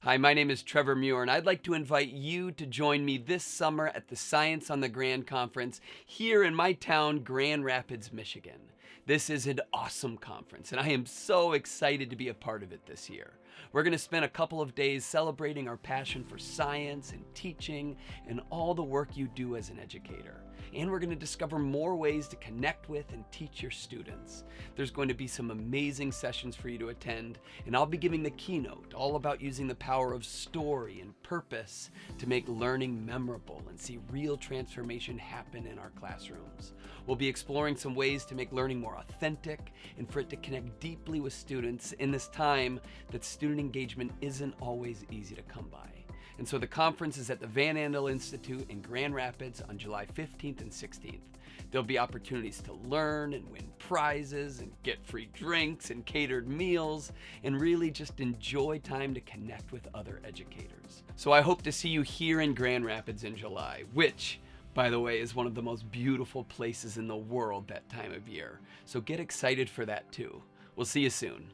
Hi, my name is Trevor Muir, and I'd like to invite you to join me this summer at the Science on the Grand Conference here in my town, Grand Rapids, Michigan. This is an awesome conference, and I am so excited to be a part of it this year. We're going to spend a couple of days celebrating our passion for science and teaching and all the work you do as an educator. And we're going to discover more ways to connect with and teach your students. There's going to be some amazing sessions for you to attend, and I'll be giving the keynote all about using the power of story and purpose to make learning memorable and see real transformation happen in our classrooms. We'll be exploring some ways to make learning more authentic and for it to connect deeply with students in this time that student engagement isn't always easy to come by. And so the conference is at the Van Andel Institute in Grand Rapids on July 15th and 16th. There'll be opportunities to learn and win prizes and get free drinks and catered meals and really just enjoy time to connect with other educators. So I hope to see you here in Grand Rapids in July, which, by the way, is one of the most beautiful places in the world that time of year. So get excited for that too. We'll see you soon.